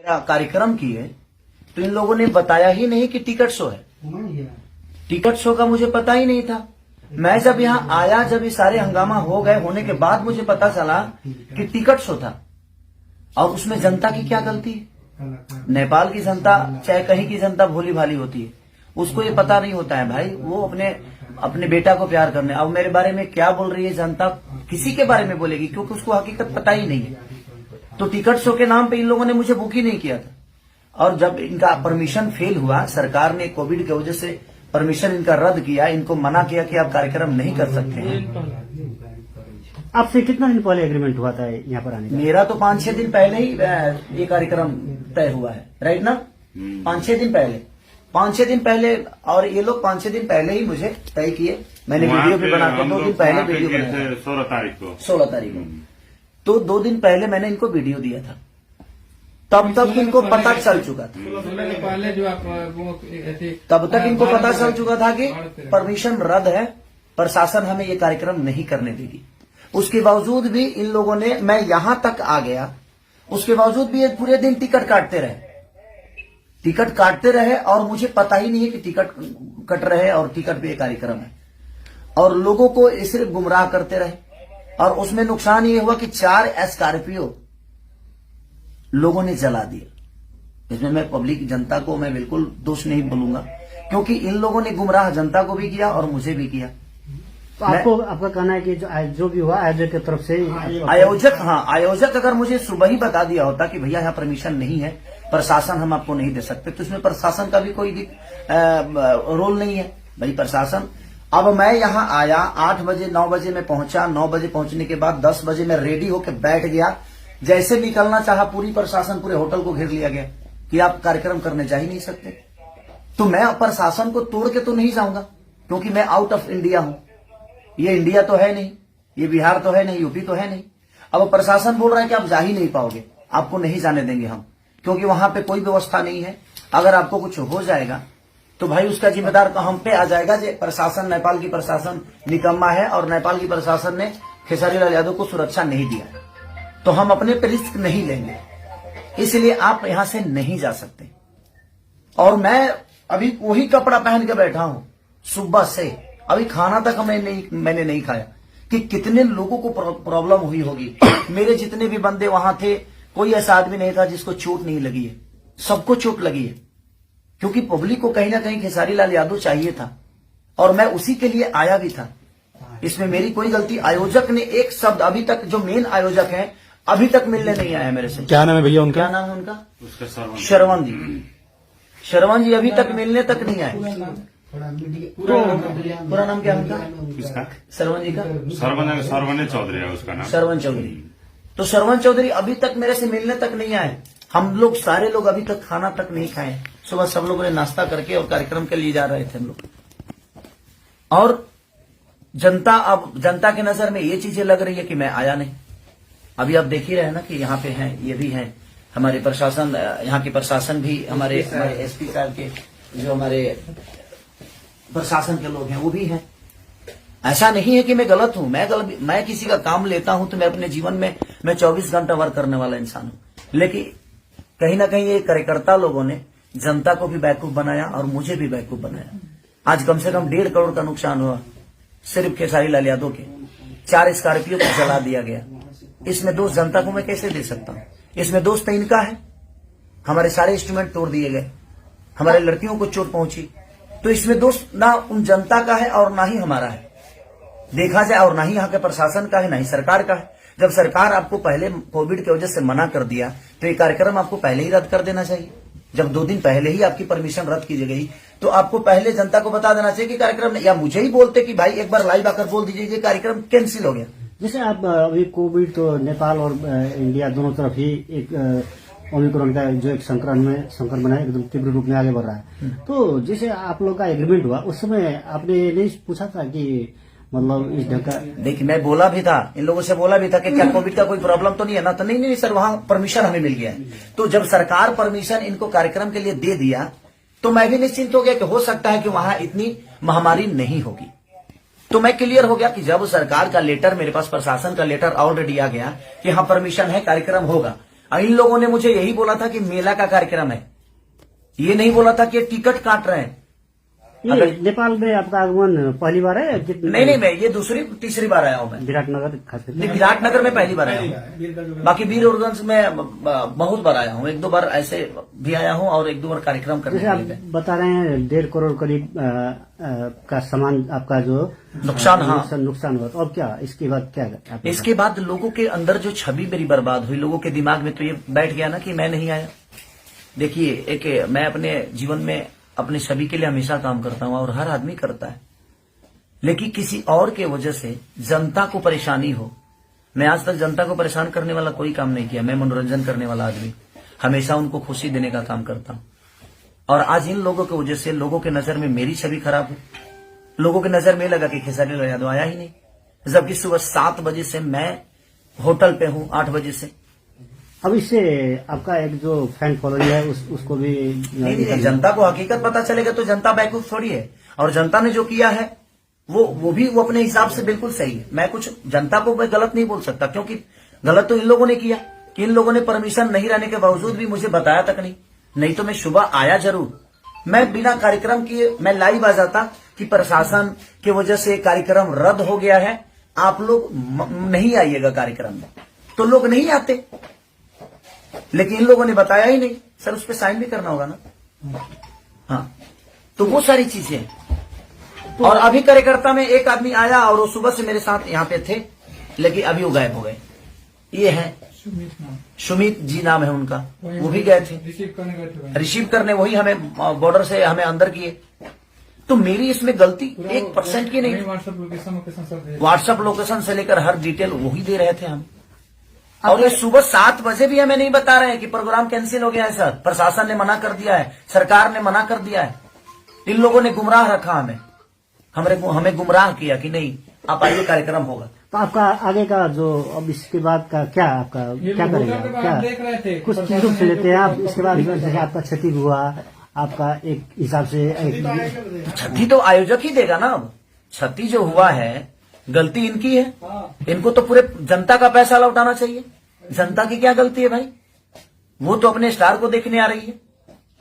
कार्यक्रम किए तो इन लोगों ने बताया ही नहीं कि टिकट शो है। टिकट शो का मुझे पता ही नहीं था। मैं जब यहाँ आया, जब ये सारे हंगामा हो गए होने के बाद मुझे पता चला कि टिकट शो था। और उसमें जनता की क्या गलती है? नेपाल की जनता चाहे कहीं की जनता भोली भाली होती है, उसको ये पता नहीं होता है भाई। वो अपने बेटा को प्यार करने, अब मेरे बारे में क्या बोल रही है जनता, किसी के बारे में बोलेगी क्योंकि उसको हकीकत पता ही नहीं है। तो टिकट शो के नाम पे इन लोगों ने मुझे बुक ही नहीं किया था। और जब इनका परमिशन फेल हुआ, सरकार ने कोविड की वजह से परमिशन इनका रद्द किया, इनको मना किया कि आप कार्यक्रम नहीं कर सकते हैं। आपसे कितना दिन पहले एग्रीमेंट हुआ था यहाँ पर आने का? मेरा तो 5-6 दिन पहले ही ये कार्यक्रम तय हुआ है, राइट ना? 5-6 दिन पहले, 5-6 दिन पहले। और ये लोग 5-6 दिन पहले ही मुझे तय किए। मैंने वीडियो भी बना के 2 दिन पहले वीडियो बनाया, 16 तारीख को। तो 2 दिन पहले मैंने इनको वीडियो दिया था, तब तक इनको पता चल चुका था। तब तक इनको पता चल चुका था कि परमिशन रद्द है, प्रशासन हमें ये कार्यक्रम नहीं करने देगी। उसके बावजूद भी इन लोगों ने, मैं यहां तक आ गया, उसके बावजूद भी ये पूरे दिन टिकट काटते रहे और मुझे पता ही नहीं है कि टिकट कट रहे और टिकट पे ये कार्यक्रम है। और लोगों को सिर्फ गुमराह करते रहे। और उसमें नुकसान ये हुआ कि 4 स्कॉर्पियो लोगों ने जला दिया। इसमें मैं पब्लिक जनता को मैं बिल्कुल दोष नहीं बोलूंगा, क्योंकि इन लोगों ने गुमराह जनता को भी किया और मुझे भी किया। तो आपका कहना है कि जो भी हुआ आयोजक की तरफ से? आयोजक अगर मुझे सुबह ही बता दिया होता कि भैया यहाँ परमिशन नहीं है, प्रशासन हम आपको नहीं दे सकते, तो इसमें प्रशासन का भी कोई रोल नहीं है भाई। प्रशासन, अब मैं यहाँ आया 8 बजे, 9 बजे मैं पहुंचा। 9 बजे पहुंचने के बाद 10 बजे मैं रेडी होकर बैठ गया। जैसे निकलना चाहा, पूरी प्रशासन पूरे होटल को घेर लिया गया कि आप कार्यक्रम करने जा ही नहीं सकते। तो मैं प्रशासन को तोड़ के तो नहीं जाऊंगा, क्योंकि मैं आउट ऑफ इंडिया हूं। ये इंडिया तो है नहीं, ये बिहार तो है नहीं, यूपी तो है नहीं। अब प्रशासन बोल रहा है कि आप जा ही नहीं पाओगे, आपको नहीं जाने देंगे हम, क्योंकि वहां पे कोई व्यवस्था नहीं है। अगर आपको कुछ हो जाएगा तो भाई उसका जिम्मेदार तो हम पे आ जाएगा। जो प्रशासन, नेपाल की प्रशासन निकम्मा है और नेपाल की प्रशासन ने खेसारी लाल यादव को सुरक्षा नहीं दिया, तो हम अपने पे रिस्क नहीं लेंगे, इसलिए आप यहां से नहीं जा सकते। और मैं अभी वही कपड़ा पहन के बैठा हूं सुबह से, अभी खाना तक मैंने नहीं खाया कि कितने लोगों को प्रॉब्लम हुई होगी। मेरे जितने भी बंदे वहां थे, कोई ऐसा आदमी नहीं था जिसको चोट नहीं लगी है, सबको चोट लगी है। क्योंकि पब्लिक को कहीं ना कहीं खेसारी लाल यादव चाहिए था और मैं उसी के लिए आया भी था। इसमें मेरी कोई गलती, आयोजक ने एक शब्द अभी तक, जो मेन आयोजक है, अभी तक मिलने नहीं आया मेरे से। क्या नाम है भैया उनका? क्या नाम है उनका? श्रवण जी। श्रवण जी अभी तक मिलने तक नहीं आए। पूरा नाम क्या है उनका? किसका? श्रवण जी का? सरवन चौधरी है उसका नाम। श्रवण चौधरी। तो श्रवण चौधरी अभी तक मेरे से मिलने तक नहीं आए। हम लोग सारे लोग अभी तक खाना तक नहीं खाए। सुबह सब लोगों ने नाश्ता करके और कार्यक्रम के लिए जा रहे थे हम लोग। और जनता, अब जनता की नजर में ये चीजें लग रही है कि मैं आया नहीं। अभी आप देख ही रहे हैं ना कि यहाँ पे हैं, ये भी हैं हमारे प्रशासन, यहाँ के प्रशासन भी, हमारे एसपी साहब के, जो हमारे प्रशासन के लोग हैं वो भी हैं। ऐसा नहीं है कि मैं गलत हूं। मैं किसी का काम लेता हूं तो मैं अपने जीवन में मैं 24 घंटा वर्क करने वाला इंसान हूं। लेकिन कहीं ना कहीं ये कार्यकर्ता लोगों ने जनता को भी बेवकूफ बनाया और मुझे भी बेवकूफ बनाया। आज कम से कम 1.5 करोड़ का नुकसान हुआ सिर्फ खेसारी लाल यादव के। 4 स्कॉर्पियो को जला दिया गया। इसमें दोष जनता को मैं कैसे दे सकता हूं? इसमें दोष तो इनका है। हमारे सारे इंस्ट्रूमेंट तोड़ दिए गए, हमारे लड़कियों को चोट पहुंची। तो इसमें दोष ना उन जनता का है और ना ही हमारा है, देखा जाए, और ना ही यहाँ के प्रशासन का है, ना ही सरकार का है। जब सरकार आपको पहले कोविड की वजह से मना कर दिया तो ये कार्यक्रम आपको पहले ही रद्द कर देना चाहिए। जब 2 दिन पहले ही आपकी परमिशन रद्द की गई तो आपको पहले जनता को बता देना चाहिए कि कार्यक्रम, या मुझे ही बोलते कि भाई एक बार लाइव आकर बोल दीजिए कि कार्यक्रम कैंसिल हो गया। जैसे आप अभी कोविड तो नेपाल और इंडिया दोनों तरफ ही एक ओमिक्रॉन का जो एक संक्रमण है, एकदम तीव्र रूप में आगे बढ़ रहा है। तो जैसे आप लोग का एग्रीमेंट हुआ उस समय आपने नहीं पूछा था कि मतलब इस ढंग का? देखिए, मैं बोला भी था, इन लोगों से बोला भी था कि क्या कोविड का कोई प्रॉब्लम तो नहीं है ना? तो नहीं सर, वहां परमिशन हमें मिल गया है। तो जब सरकार परमिशन इनको कार्यक्रम के लिए दे दिया तो मैं भी निश्चिंत हो गया कि हो सकता है कि वहां इतनी महामारी नहीं होगी। तो मैं क्लियर हो गया कि जब सरकार का लेटर, मेरे पास प्रशासन का लेटर ऑलरेडी आ गया कि हाँ परमिशन है, कार्यक्रम होगा, इन लोगों ने मुझे यही बोला था कि मेला का कार्यक्रम है, ये नहीं बोला था कि टिकट काट रहे हैं। ये नेपाल में आपका आगमन पहली बार है? नहीं, मैं ये तीसरी बार आया हूं मैं। विराटनगर खास करके? नहीं, विराटनगर में पहली बार आया हूँ। बाकी वीरगंज में बहुत बार आया हूँ, 1-2 बार ऐसे भी आया हूँ और 1-2 बार कार्यक्रम करने जैसे के लिए। आप बता रहे हैं 1.5 करोड़ करीब का सामान आपका जो नुकसान, हाँ नुकसान हुआ, तो अब क्या इसके बाद क्या आपने इसके बाद लोगों के अंदर जो छवि मेरी बर्बाद हुई, लोगों के दिमाग में तो ये बैठ गया ना कि मैं नहीं आया। देखिए, मैं अपने जीवन में अपनी छवि के लिए हमेशा काम करता हूं और हर आदमी करता है, लेकिन किसी और के वजह से जनता को परेशानी हो। मैं आज तक जनता को परेशान करने वाला कोई काम नहीं किया। मैं मनोरंजन करने वाला आदमी, हमेशा उनको खुशी देने का काम करता हूं। और आज इन लोगों की वजह से लोगों के नजर में मेरी छवि खराब है। लोगों के नजर में लगा कि खेसारी लाल यादव आया ही नहीं, जबकि सुबह 7 बजे से मैं होटल पे हूं, 8 बजे से। अब इससे आपका एक जो फैन फॉलोइंग है उसको भी नहीं, जनता को हकीकत पता चलेगा तो जनता बेवकूफ थोड़ी है। और जनता ने जो किया है वो अपने हिसाब से बिल्कुल सही है। मैं कुछ जनता को मैं गलत नहीं बोल सकता, क्योंकि गलत तो इन लोगों ने किया कि इन लोगों ने परमिशन नहीं रहने के बावजूद भी मुझे बताया तक नहीं तो मैं सुबह आया जरूर। मैं बिना कार्यक्रम किए मैं लाइव आ जाता कि प्रशासन की वजह से कार्यक्रम रद्द हो गया है, आप लोग नहीं आइएगा कार्यक्रम में, तो लोग नहीं आते। लेकिन इन लोगों ने बताया ही नहीं। सर, उस पर साइन भी करना होगा ना। हाँ, तो वो सारी चीजें। तो और अभी कार्यकर्ता में एक आदमी आया और वो सुबह से मेरे साथ यहाँ पे थे, लेकिन अभी वो गायब हो गए। ये है सुमित जी नाम है उनका, वो भी गए थे रिसीव करने, वही हमें बॉर्डर से हमें अंदर किए। तो मेरी इसमें गलती 1% की नहीं। व्हाट्सएप लोकेशन से लेकर हर डिटेल वही दे रहे थे हम। और ये सुबह 7 बजे भी हमें नहीं बता रहे हैं कि प्रोग्राम कैंसिल हो गया है सर, प्रशासन ने मना कर दिया है, सरकार ने मना कर दिया है। इन लोगों ने गुमराह रखा हमें गुमराह किया कि नहीं आप आइए, कार्यक्रम होगा। तो आपका आगे का जो अब इसके बाद का क्या आपका क्या करेगा, क्या कुछ चीजों से लेते हैं आप? इसके बाद जैसे आपका क्षति हुआ, आपका एक हिसाब से क्षति तो आयोजक ही देगा ना। अब क्षति जो हुआ है गलती इनकी है, इनको तो पूरे जनता का पैसा लौटाना चाहिए। जनता की क्या गलती है भाई? वो तो अपने स्टार को देखने आ रही है,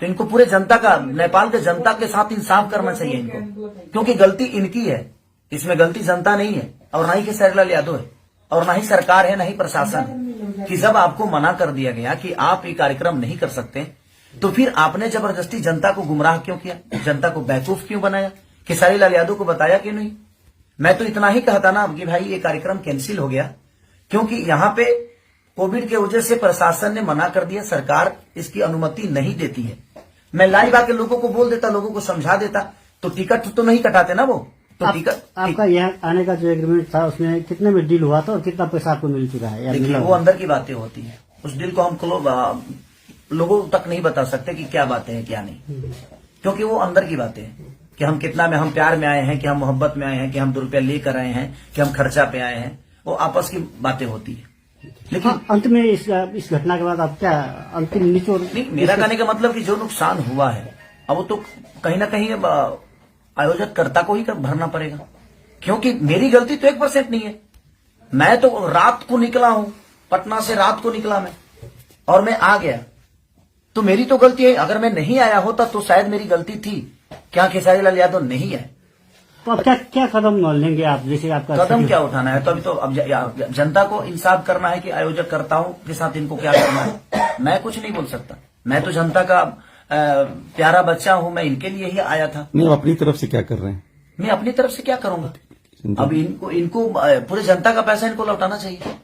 तो इनको पूरे जनता का, नेपाल के जनता के साथ इंसाफ करना चाहिए इनको, क्योंकि गलती इनकी है, इसमें गलती जनता नहीं है और ना ही खेसारी लाल यादव है और ना ही सरकार है, ना ही प्रशासन। कि जब आपको मना कर दिया गया कि आप ये कार्यक्रम नहीं कर सकते, तो फिर आपने जबरदस्ती जनता को गुमराह क्यों किया, जनता को बेवकूफ क्यों बनाया? खेसारी लाल यादव को बताया क्यों नहीं? मैं तो इतना ही कहता ना कि भाई ये कार्यक्रम कैंसिल हो गया, क्योंकि यहाँ पे कोविड के वजह से प्रशासन ने मना कर दिया, सरकार इसकी अनुमति नहीं देती है। मैं लाइव आके लोगों को बोल देता, लोगों को समझा देता, तो टिकट तो नहीं कटाते ना वो। तो टिकट आपका यहाँ आने का जो एग्रीमेंट था उसमें कितने में डील हुआ था और कितना पैसा आपको मिल चुका है? देखिए, वो अंदर की बातें होती है, उस डील को हम लोगों तक नहीं बता सकते कि क्या बातें हैं क्या नहीं, क्योंकि वो अंदर की बातें हैं कि हम कितना में, हम प्यार में आए हैं कि हम मोहब्बत में आए हैं कि हम 2 रुपया लेकर आए हैं कि हम खर्चा पे आए हैं, वो आपस की बातें होती है। लेकिन अंत में इस घटना के बाद आप क्या अंतिम निचोड़? नहीं, मेरा कहने का मतलब कि जो नुकसान हुआ है अब वो तो कहीं ना कहीं आयोजक कर्ता को ही भरना पड़ेगा, क्योंकि मेरी गलती तो 1% नहीं है। मैं तो रात को निकला हूं, पटना से रात को निकला मैं और मैं आ गया, तो मेरी तो गलती है। अगर मैं नहीं आया होता तो शायद मेरी गलती थी, क्या खेसारी लाल यादव नहीं है। तो अब क्या कदम लेंगे आप? जैसे आपका कदम क्या उठाना है, तो अभी तो अब जनता को इंसाफ करना है कि आयोजक कर्ताओं के साथ इनको क्या करना है। मैं कुछ नहीं बोल सकता, मैं तो जनता का प्यारा बच्चा हूं, मैं इनके लिए ही आया था। नहीं, अपनी तरफ से क्या कर रहे हैं? मैं अपनी तरफ से क्या करूंगा? अब इनको पूरे जनता का पैसा इनको लौटाना चाहिए,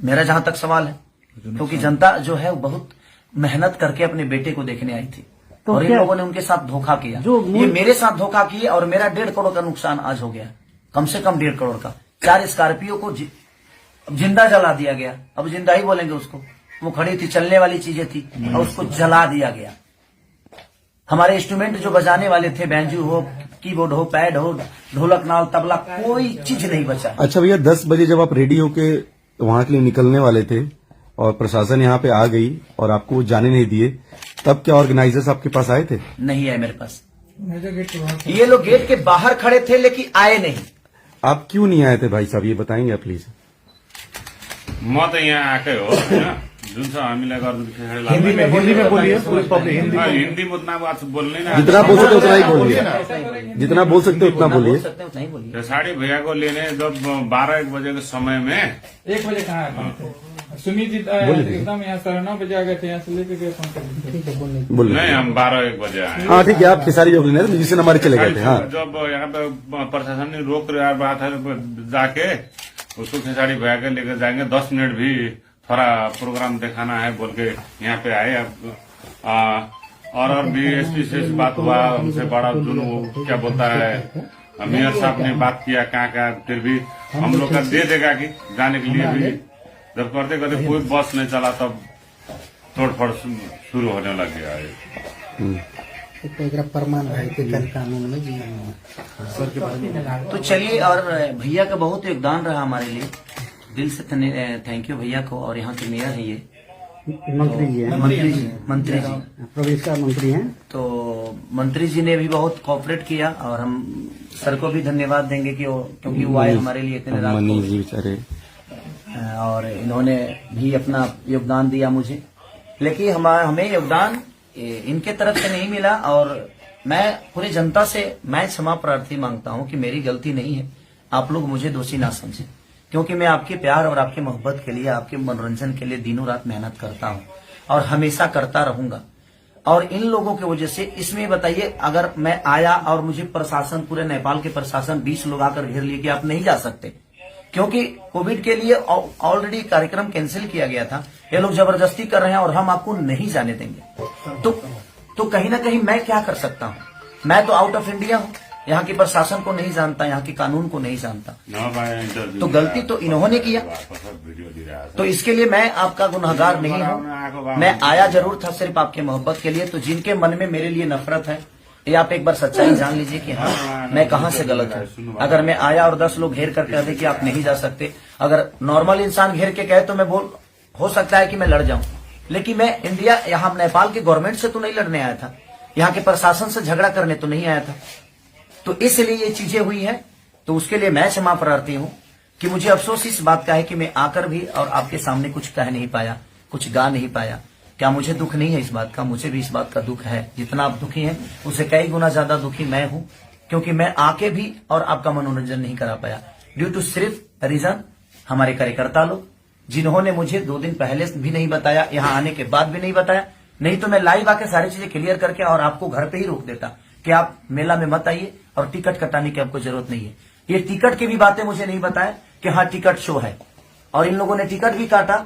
मेरा जहां तक सवाल है, क्योंकि जनता जो है बहुत मेहनत करके अपने बेटे को देखने आई थी, तो और इन लोगों ने उनके साथ धोखा किया। ये मेरे साथ धोखा किए और मेरा 1.5 करोड़ का नुकसान आज हो गया, कम से कम 1.5 करोड़ का। 4 स्कॉर्पियो को जिंदा जला दिया गया, अब जिंदा ही बोलेंगे उसको, वो खड़ी थी, चलने वाली चीजें थी और उसको जला दिया गया। हमारे इंस्ट्रूमेंट जो बजाने वाले थे, बैंजू हो, कीबोर्ड हो, पैड हो, ढोलक, नाल, तबला, कोई चीज नहीं बचा। अच्छा भैया, 10 बजे जब आप रेडी होके वहां के लिए निकलने वाले थे और प्रशासन यहाँ पे आ गई और आपको जाने नहीं दिए, तब क्या ऑर्गेनाइजर्स आपके पास आए थे? नहीं आए मेरे पास, ये लोग गेट के बाहर खड़े थे लेकिन आए नहीं। आप क्यों नहीं आए थे भाई साहब, ये बताएंगे आप प्लीज? म त यहाँ आएकै हो होइन जुन छ हामीलाई गर्नु हिंदी में बोलिए पूरी पब्लिक हिंदी हिन्दी में उतना बात बोल्ने ना जितना बोल सकते उतना ही बोलिए, जितना बोल सकते उतना बोलिए। उतना ही बोलिए। तो साड़ी भैया को लेने जब 12-1 बजे के समय में 1 बजे कहाँ है? सुमित जी एकदम यहाँ 9:30 बजे आ गए थे, यहाँ से लेके गए फोन कर। बोलिए। नहीं हम 12-1 बजे आए। हाँ ठीक है, आप खेसारी जो बोल रहे थे म्यूजिशियन हमारे चले गए थे। हाँ जब यहाँ पे प्रशासन ने रोक रहा बात है जाके उसको खेसारी भैया के लेकर जाएंगे, 10 मिनट भी थोड़ा प्रोग्राम दिखाना है बोल के यहाँ पे आए। और भी एसपी से बात हुआ, उनसे बड़ा जो क्या बोलता है मेयर साहब ने बात किया कहाँ फिर भी हम लोग का दे देगा कि जाने के लिए भी जब करते करते कोई बस नहीं चला तब तोड़फोड़ शुरू होने लग गया है। प्रमाण है कि कानून में जी। तो चलिए, और भैया का बहुत योगदान रहा हमारे लिए, दिल से थैंक यू भैया को। और यहाँ के मेयर है ये मंत्री जी हैं, मंत्री जी प्रदेश का मंत्री हैं। तो मंत्री जी ने भी बहुत कोऑपरेट किया और हम सर को भी धन्यवाद देंगे कि क्योंकि वो आए हमारे लिए इतने रात मनीष जी बेचारे, और इन्होंने भी अपना योगदान दिया मुझे। लेकिन हमें योगदान इनके तरफ से नहीं मिला, और मैं पूरी जनता से मैं क्षमा प्रार्थी मांगता हूं कि मेरी गलती नहीं है, आप लोग मुझे दोषी ना समझें, क्योंकि मैं आपके प्यार और आपके मोहब्बत के लिए, आपके मनोरंजन के लिए दिनों रात मेहनत करता हूं और हमेशा करता रहूंगा। और इन लोगों की वजह से इसमें बताइए, अगर मैं आया और मुझे प्रशासन, पूरे नेपाल के प्रशासन 20 लोग आकर घेर लिए कि आप नहीं जा सकते, क्योंकि कोविड के लिए ऑलरेडी कार्यक्रम कैंसिल किया गया था, ये लोग जबरदस्ती कर रहे हैं और हम आपको नहीं जाने देंगे। तो कहीं ना कहीं मैं क्या कर सकता हूं? मैं तो आउट ऑफ इंडिया हूं, यहाँ के प्रशासन को नहीं जानता, यहाँ के कानून को नहीं जानता। तो गलती तो इन्होंने किया, तो इसके लिए मैं आपका गुनहगार नहीं हूँ। मैं आया जरूर था सिर्फ आपके मोहब्बत के लिए। तो जिनके मन में मेरे लिए नफरत है, ये आप एक बार सच्चाई जान लीजिए कि हाँ मैं कहाँ से गलत हूँ। अगर मैं आया और 10 लोग घेर कर कह दे कि आप नहीं जा सकते, अगर नॉर्मल इंसान घेर के कहे तो मैं हो सकता है कि मैं लड़ जाऊं, लेकिन मैं इंडिया, यहाँ नेपाल के गवर्नमेंट से तो नहीं लड़ने आया था, यहाँ के प्रशासन से झगड़ा करने तो नहीं आया था। तो इसलिए ये चीजें हुई हैं। तो उसके लिए मैं क्षमा प्रार्थी हूं कि मुझे अफसोस इस बात का है कि मैं आकर भी और आपके सामने कुछ कह नहीं पाया, कुछ गा नहीं पाया। क्या मुझे दुख नहीं है इस बात का? मुझे भी इस बात का दुख है। जितना आप दुखी हैं उससे कई गुना ज्यादा दुखी मैं हूं, क्योंकि मैं आके भी और आपका मनोरंजन नहीं करा पाया ड्यू टू सिर्फ रीजन हमारे कार्यकर्ता लोग, जिन्होंने मुझे 2 दिन पहले भी नहीं बताया, यहाँ आने के बाद भी नहीं बताया। नहीं तो मैं लाइव आके सारी चीजें क्लियर करके और आपको घर पे ही रोक देता कि आप मेला में मत आइए और टिकट कटाने की आपको जरूरत नहीं है। ये टिकट की भी बातें मुझे नहीं बताया कि हाँ टिकट शो है, और इन लोगों ने टिकट भी काटा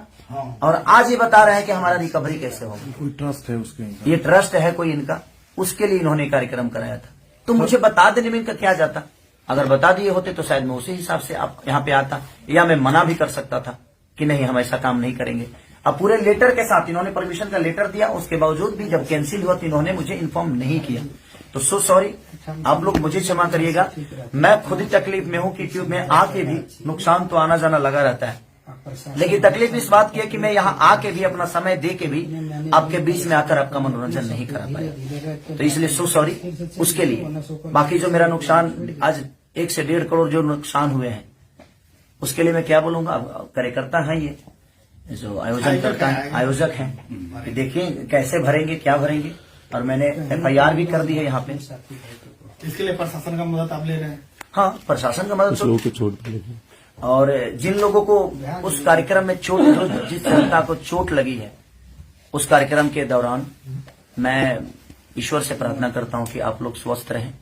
और आज ये बता रहे हैं कि हमारा रिकवरी कैसे होगा। कोई ट्रस्ट है उसके, ये ट्रस्ट है कोई इनका, उसके लिए इन्होंने कार्यक्रम कराया था। तो मुझे बता देने में इनका क्या जाता? अगर बता दिए होते तो शायद मैं उसी हिसाब से आप यहाँ पे आता, या मैं मना भी कर सकता था कि नहीं हम ऐसा काम नहीं करेंगे। अब पूरे लेटर के साथ इन्होंने परमिशन का लेटर दिया, उसके बावजूद भी जब कैंसिल हुआ तो इन्होंने मुझे इन्फॉर्म नहीं किया। तो सो सॉरी, आप लोग मुझे क्षमा करिएगा। मैं खुद ही तकलीफ में हूँ कि ट्यूब में आके भी नुकसान तो आना जाना लगा रहता है, लेकिन तकलीफ इस बात की है कि मैं यहाँ आके भी अपना समय दे के भी आपके बीच में आकर आपका मनोरंजन नहीं करा पाया। तो इसलिए सो सॉरी उसके लिए। बाकी जो मेरा नुकसान आज 1 से 1.5 करोड़ जो नुकसान हुए हैं उसके लिए मैं क्या बोलूंगा। कार्यकर्ता हैं ये जो आयोजन करता है, आयोजक हैं, कि देखिए कैसे भरेंगे, क्या भरेंगे। और मैंने FIR भी कर दी है यहाँ पे। इसके लिए प्रशासन का मदद आप ले रहे हैं? हाँ, प्रशासन का मदद लोगों को छोड़ दीजिए। और जिन लोगों को उस कार्यक्रम में चोट, जिस जनता को चोट लगी है उस कार्यक्रम के दौरान, मैं ईश्वर से प्रार्थना करता हूं कि आप लोग स्वस्थ रहें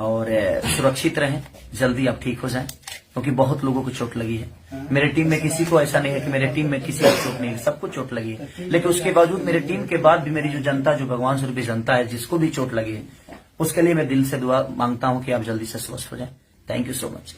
और सुरक्षित रहें, जल्दी आप ठीक हो जाएं, क्योंकि बहुत लोगों को चोट लगी है। मेरे टीम में किसी को ऐसा नहीं है कि मेरे टीम में किसी को चोट नहीं है, सबको चोट लगी है। लेकिन उसके बावजूद मेरे टीम के बाद भी मेरी जो जनता, जो भगवान स्वरूप जनता है, जिसको भी चोट लगी है, उसके लिए मैं दिल से दुआ मांगता हूं कि आप जल्दी से स्वस्थ हो जाएं। Thank you so much.